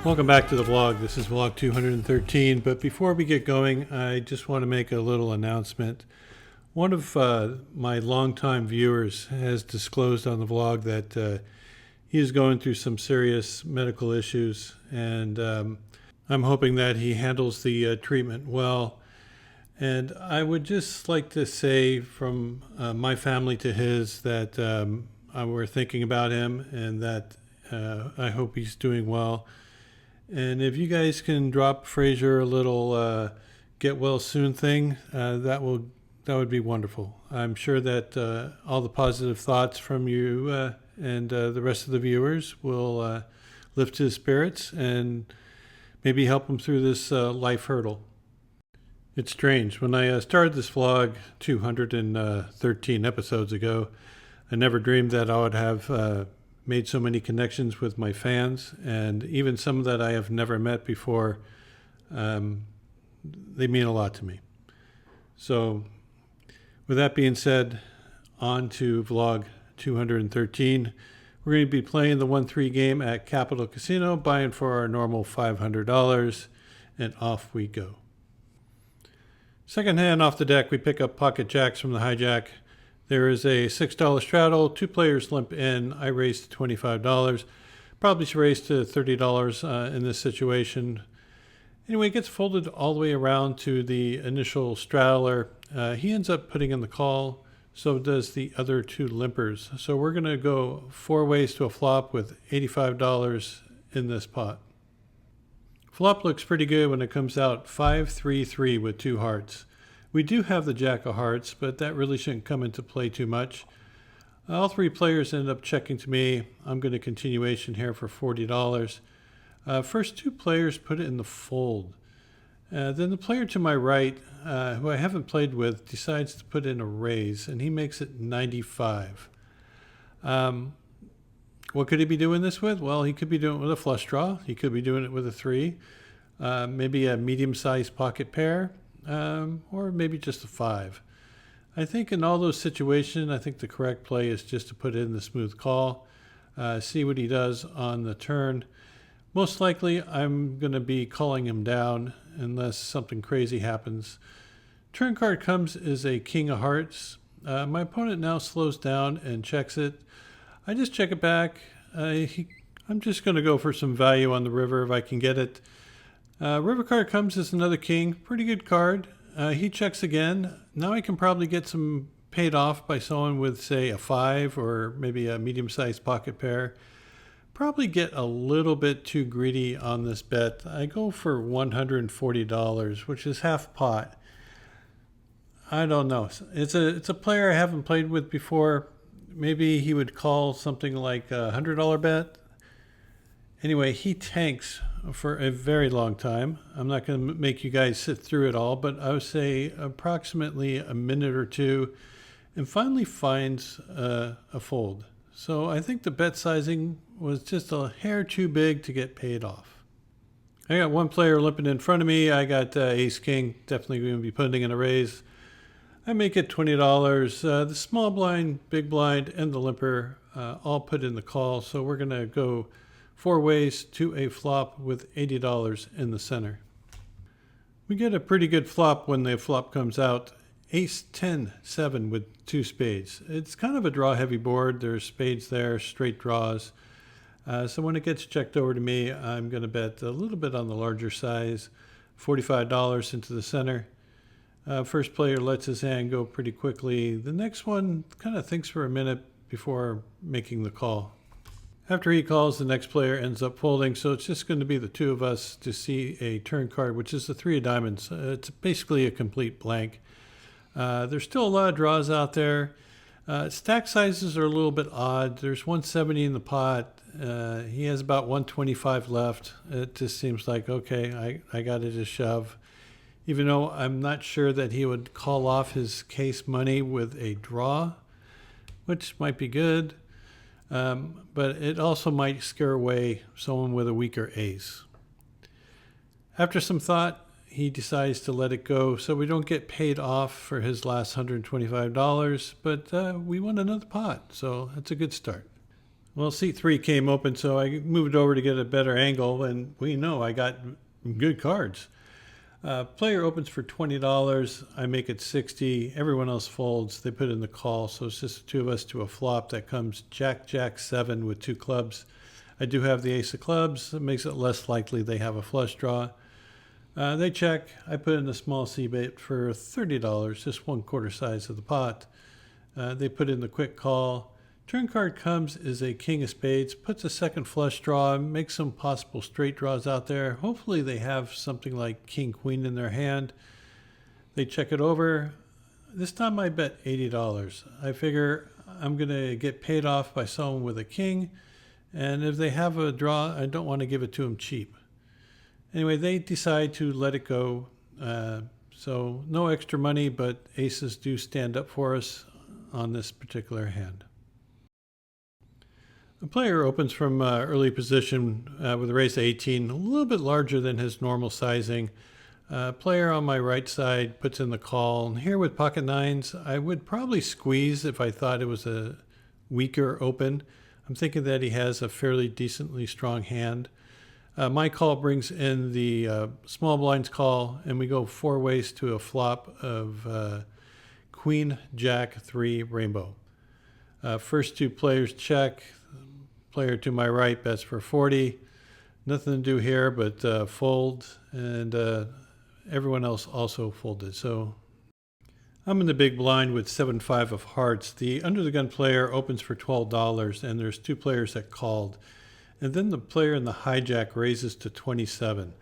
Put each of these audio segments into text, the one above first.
Welcome back to the vlog. This is vlog 213, but before we get going, I just want to make a little announcement. One of my longtime viewers has disclosed on the vlog that he is going through some serious medical issues, and I'm hoping that he handles the treatment well. And I would just like to say from my family to his that we're thinking about him and that I hope he's doing well. And if you guys can drop Fraser a little get well soon thing, that would be wonderful. I'm sure that all the positive thoughts from you and the rest of the viewers will lift his spirits and maybe help him through this life hurdle. It's strange. When I started this vlog 213 episodes ago, I never dreamed that I would have made so many connections with my fans, and even some that I have never met before. They mean a lot to me. So with that being said, on to vlog 213. We're going to be playing the 1-3 game at Capital Casino, buying for our normal $500, and off we go. Second hand off the deck, we pick up pocket jacks from the hijack. There is a $6 straddle, 2 players limp in. I raised to $25. Probably should raise to $30 in this situation. Anyway, it gets folded all the way around to the initial straddler. He ends up putting in the call, so does the other 2 limpers. So we're going to go 4 ways to a flop with $85 in this pot. Flop looks pretty good when it comes out 5-3-3 with 2 hearts. We do have the jack of hearts, but that really shouldn't come into play too much. All 3 players end up checking to me. I'm going to continuation here for $40. First 2 players put it in the fold. Then the player to my right, who I haven't played with, decides to put in a raise, and he makes it 95. What could he be doing this with? Well, he could be doing it with a flush draw. He could be doing it with a 3. Maybe a medium-sized pocket pair. Or maybe just a 5. I think in all those situations, I think the correct play is just to put in the smooth call, see what he does on the turn. Most likely, I'm going to be calling him down unless something crazy happens. Turn card comes is a king of hearts. My opponent now slows down and checks it. I just check it back. I'm just going to go for some value on the river if I can get it. River card comes as another king. Pretty good card. He checks again. Now I can probably get some paid off by someone with, say, a 5 or maybe a medium-sized pocket pair. Probably get a little bit too greedy on this bet. I go for $140, which is half pot. I don't know. It's a player I haven't played with before. Maybe he would call something like a $100 bet. Anyway, he tanks for a very long time. I'm not going to make you guys sit through it all, but I would say approximately a minute or 2, and finally finds a fold. So I think the bet sizing was just a hair too big to get paid off. I got 1 player limping in front of me. I got ace king, definitely going to be putting in a raise. I make it $20. The small blind, big blind, and the limper all put in the call. So we're going to go 4 ways to a flop with $80 in the center. We get a pretty good flop when the flop comes out. Ace 10 7 with 2 spades. It's kind of a draw heavy board. There's spades there, straight draws. So when it gets checked over to me, I'm going to bet a little bit on the larger size, $45 into the center. First player lets his hand go pretty quickly. The next one kind of thinks for a minute before making the call. After he calls, the next player ends up folding, so it's just going to be the 2 of us to see a turn card, which is the 3 of diamonds. It's basically a complete blank. There's still a lot of draws out there. Stack sizes are a little bit odd. There's 170 in the pot. He has about 125 left. It just seems like, okay, I got to just shove. Even though I'm not sure that he would call off his case money with a draw, which might be good. But it also might scare away someone with a weaker ace. After some thought, he decides to let it go, so we don't get paid off for his last $125, but we won another pot, so that's a good start. Well, seat 3 came open, so I moved over to get a better angle, and we know I got good cards. Player opens for $20. I make it 60. Everyone else folds. They put in the call, so it's just the two of us to a flop that comes Jack, Jack, 7 with 2 clubs. I do have the ace of clubs. It makes it less likely they have a flush draw. They check. I put in a small c-bet for $30, just 1/4 size of the pot. They put in the quick call. Turn card comes is a king of spades, puts a second flush draw, makes some possible straight draws out there. Hopefully they have something like king queen in their hand. They check it over. This time I bet $80. I figure I'm going to get paid off by someone with a king, and if they have a draw, I don't want to give it to them cheap. Anyway, they decide to let it go. So no extra money, but aces do stand up for us on this particular hand. The player opens from early position with a raise to 18, a little bit larger than his normal sizing. Player on my right side puts in the call. And here with pocket nines, I would probably squeeze if I thought it was a weaker open. I'm thinking that he has a fairly decently strong hand. My call brings in the small blinds call, and we go 4 ways to a flop of Queen, Jack, 3, rainbow. First 2 players check. Player to my right bets for 40. Nothing to do here but fold, and everyone else also folded. So I'm in the big blind with 7-5 of hearts. The under the gun player opens for $12, and there's 2 players that called. And then the player in the hijack raises to 27.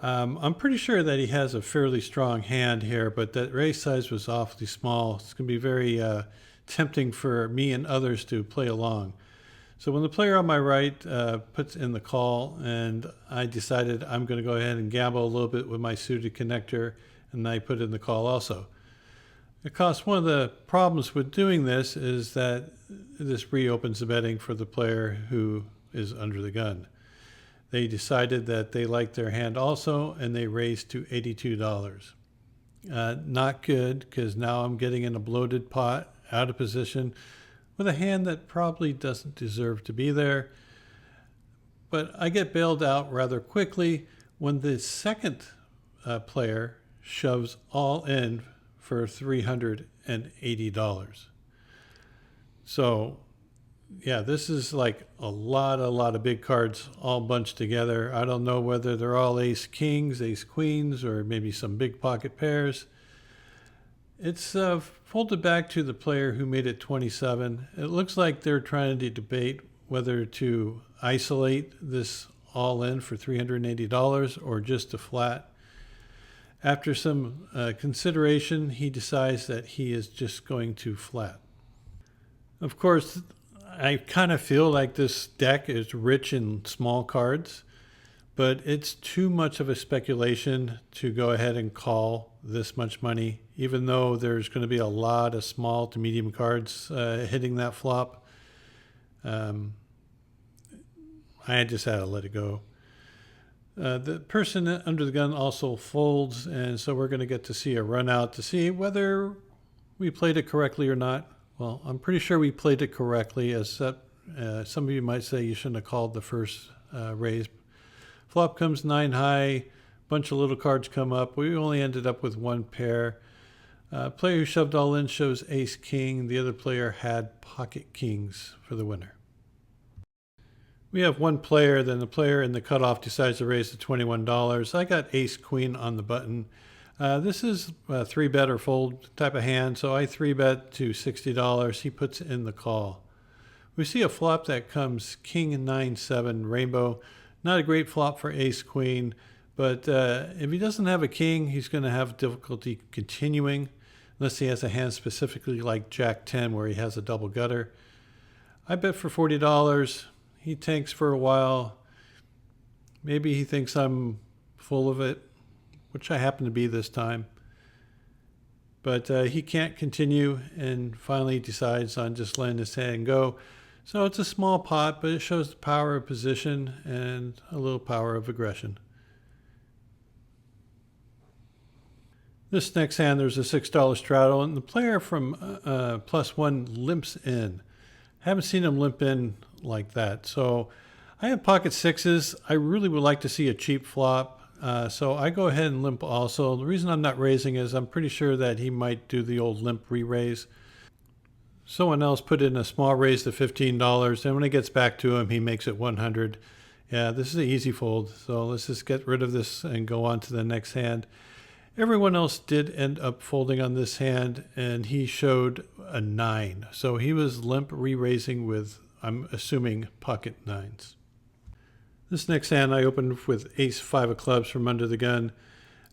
I'm pretty sure that he has a fairly strong hand here, but that raise size was awfully small. It's going to be very tempting for me and others to play along. So when the player on my right puts in the call, and I decided I'm going to go ahead and gamble a little bit with my suited connector, and I put in the call also. Of course, one of the problems with doing this is that this reopens the betting for the player who is under the gun. They decided that they liked their hand also, and they raised to $82. Not good, because now I'm getting in a bloated pot, out of position, with a hand that probably doesn't deserve to be there. But I get bailed out rather quickly when the second player shoves all in for $380. So yeah, this is like a lot of big cards all bunched together. I don't know whether they're all ace kings, ace queens, or maybe some big pocket pairs. It's folded back to the player who made it 27. It looks like they're trying to debate whether to isolate this all in for $380 or just a flat. After some consideration, he decides that he is just going to flat. Of course, I kind of feel like this deck is rich in small cards, but it's too much of a speculation to go ahead and call this much money, even though there's going to be a lot of small to medium cards hitting that flop. I just had to let it go. The person under the gun also folds, and so we're going to get to see a run out to see whether we played it correctly or not. Well, I'm pretty sure we played it correctly, as some of you might say you shouldn't have called the first raise. Flop comes 9 high, bunch of little cards come up. We only ended up with 1 pair. Player who shoved all in shows ace king. The other player had pocket kings for the winner. We have 1 player, then the player in the cutoff decides to raise to $21. I got ace queen on the button. This is a 3-bet or fold type of hand, so I 3-bet to $60. He puts in the call. We see a flop that comes king 9-7 rainbow. Not a great flop for ace queen, but if he doesn't have a king, he's going to have difficulty continuing, unless he has a hand specifically like jack 10 where he has a double gutter. I bet for $40. He tanks for a while. Maybe he thinks I'm full of it, which I happen to be this time. But he can't continue and finally decides on just letting his hand go. So it's a small pot, but it shows the power of position and a little power of aggression. This next hand, there's a $6 straddle, and the player from +1 limps in. Haven't seen him limp in like that. So I have pocket sixes. I really would like to see a cheap flop. So I go ahead and limp also. The reason I'm not raising is I'm pretty sure that he might do the old limp re-raise. Someone else put in a small raise to $15, and when it gets back to him, he makes it 100. Yeah, this is an easy fold. So let's just get rid of this and go on to the next hand. Everyone else did end up folding on this hand, and he showed a 9. So he was limp re-raising with, I'm assuming, pocket 9s. This next hand I opened with ace 5 of clubs from under the gun.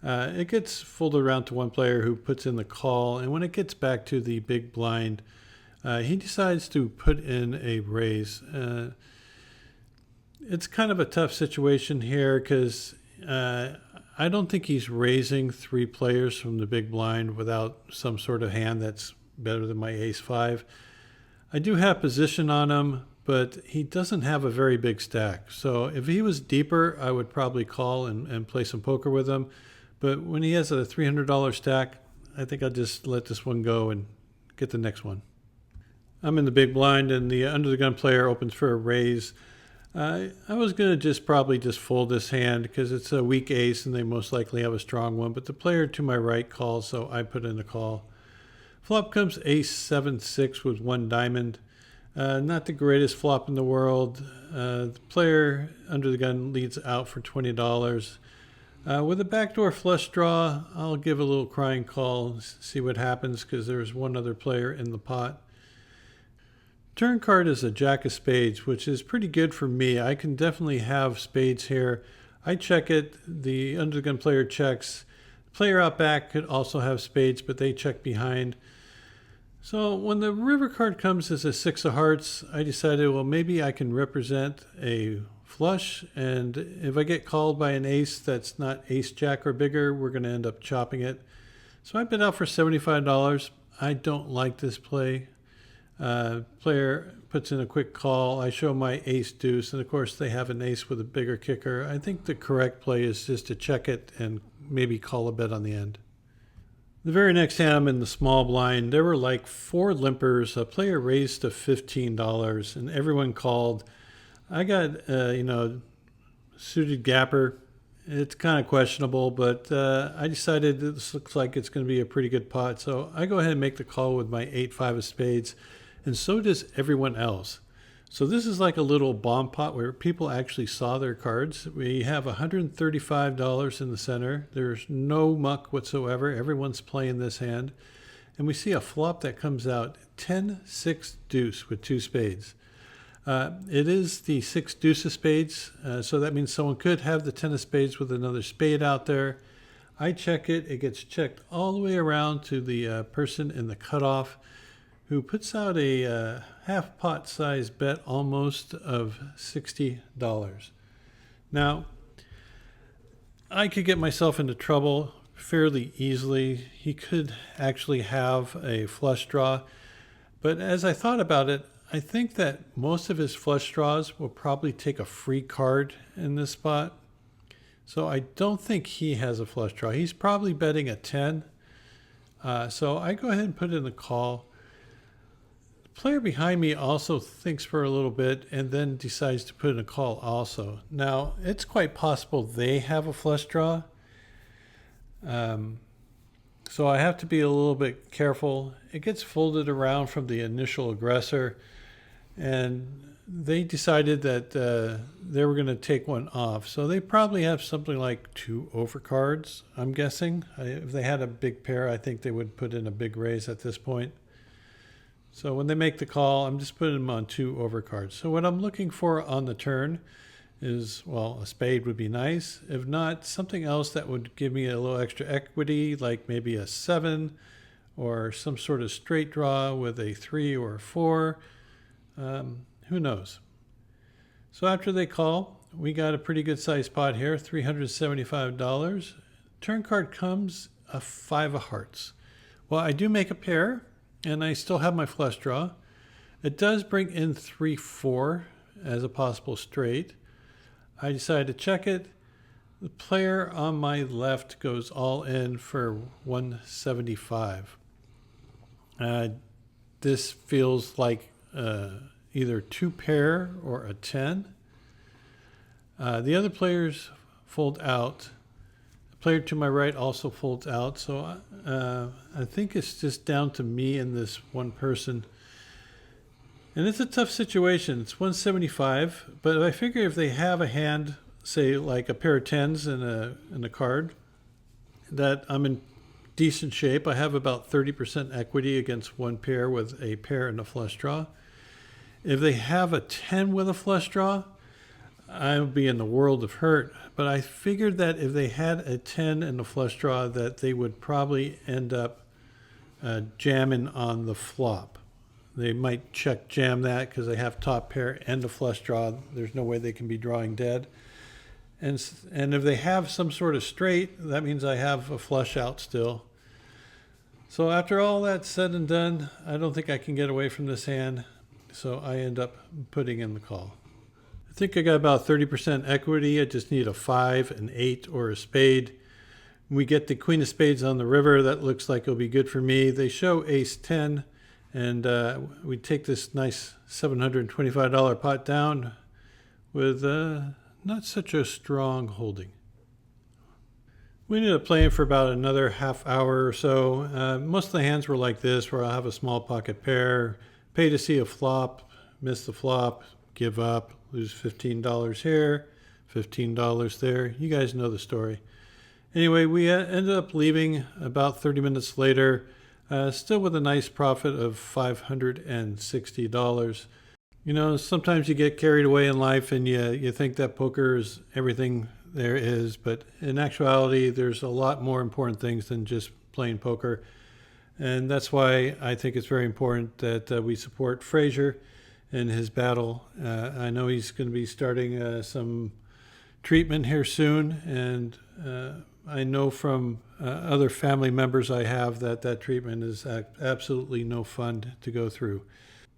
It gets folded around to one player who puts in the call, and when it gets back to the big blind, he decides to put in a raise. It's kind of a tough situation here because I don't think he's raising 3 players from the big blind without some sort of hand that's better than my ace 5. I do have position on him, but he doesn't have a very big stack. So if he was deeper, I would probably call and play some poker with him. But when he has a $300 stack, I think I'll just let this one go and get the next one. I'm in the big blind, and the under the gun player opens for a raise. I was going to probably just fold this hand because it's a weak ace and they most likely have a strong one. But the player to my right calls, so I put in a call. Flop comes ace 7-6 with 1 diamond. Not the greatest flop in the world. The player under the gun leads out for $20. With a backdoor flush draw, I'll give a little crying call, see what happens because there's one other player in the pot. Turn card is a jack of spades, which is pretty good for me. I can definitely have spades here. I check it. The under the gun player checks. The player out back could also have spades, but they check behind. So when the river card comes as a 6 of hearts, I decided, well, maybe I can represent a flush. And if I get called by an ace that's not ace jack or bigger, we're going to end up chopping it. So I bid out for $75. I don't like this play. Player puts in a quick call. I show my ace deuce, and of course they have an ace with a bigger kicker. I think the correct play is just to check it and maybe call a bet on the end. The very next hand, I'm in the small blind. There were like 4 limpers. A player raised to $15, and everyone called. I got suited gapper. It's kind of questionable, but I decided this looks like it's going to be a pretty good pot, so I go ahead and make the call with my 8-5 of spades. And so does everyone else. So this is like a little bomb pot where people actually saw their cards. We have $135 in the center. There's no muck whatsoever. Everyone's playing this hand. And we see a flop that comes out 10-6 deuce with 2 spades. It is the 6 deuce of spades. So that means someone could have the 10 of spades with another spade out there. I check it. It gets checked all the way around to the person in the cutoff, who puts out a half pot size bet almost of $60. Now, I could get myself into trouble fairly easily. He could actually have a flush draw. But as I thought about it, I think that most of his flush draws will probably take a free card in this spot. So I don't think he has a flush draw. He's probably betting a 10. So I go ahead and put in the call. Player behind me also thinks for a little bit and then decides to put in a call also. Now, it's quite possible they have a flush draw. So I have to be a little bit careful. It gets folded around from the initial aggressor, and they decided that they were going to take one off. So they probably have something like 2 overcards, I'm guessing. If they had a big pair, I think they would put in a big raise at this point. So when they make the call, I'm just putting them on 2 overcards. So what I'm looking for on the turn is, well, a spade would be nice. If not, something else that would give me a little extra equity, like maybe a 7 or some sort of straight draw with a 3 or a 4. Who knows? So after they call, we got a pretty good sized pot here, $375. Turn card comes a 5 of hearts. Well, I do make a pair, and I still have my flush draw. It does bring in 3-4 as a possible straight. I decide to check it. The player on my left goes all in for 175. This feels like either 2 pair or a 10. The other players fold out. The player to my right also folds out. So I think it's just down to me and this one person. And it's a tough situation. It's 175, but I figure if they have a hand, say like a pair of 10s and a card, that I'm in decent shape. I have about 30% equity against one pair with a pair and a flush draw. If they have a 10 with a flush draw, I would be in the world of hurt. But I figured that if they had a 10 and a flush draw, that they would probably end up jamming on the flop. They might check jam that because they have top pair and a flush draw. There's no way they can be drawing dead. And if they have some sort of straight, that means I have a flush out still. So after all that said and done, I don't think I can get away from this hand. So I end up putting in the call. I think I got about 30% equity. I just need a 5, an 8, or a spade. We get the queen of spades on the river. That looks like it'll be good for me. They show ace 10, and we take this nice $725 pot down with not such a strong holding. We ended up playing for about another half hour or so. Most of the hands were like this, where I'll have a small pocket pair, pay to see a flop, miss the flop, give up, lose $15 here, $15 there. You guys know the story. Anyway, we ended up leaving about 30 minutes later, still with a nice profit of $560. You know, sometimes you get carried away in life and you think that poker is everything there is, but in actuality, there's a lot more important things than just playing poker. And that's why I think it's very important that we support Fraser in his battle. I know he's going to be starting some treatment here soon, and I know from other family members I have that treatment is absolutely no fun to go through.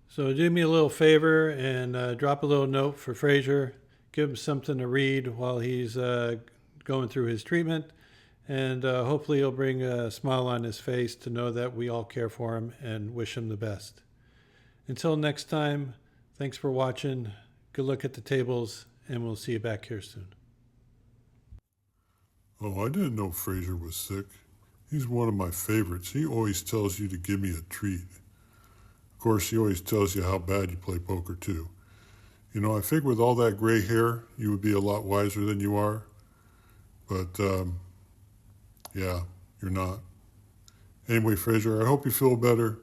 So do me a little favor and drop a little note for Fraser. Give him something to read while he's going through his treatment. And hopefully he'll bring a smile on his face to know that we all care for him and wish him the best. Until next time, thanks for watching. Good luck at the tables, and we'll see you back here soon. Oh, I didn't know Fraser was sick. He's one of my favorites. He always tells you to give me a treat. Of course, he always tells you how bad you play poker, too. You know, I figure with all that gray hair, you would be a lot wiser than you are. But, yeah, you're not. Anyway, Fraser, I hope you feel better.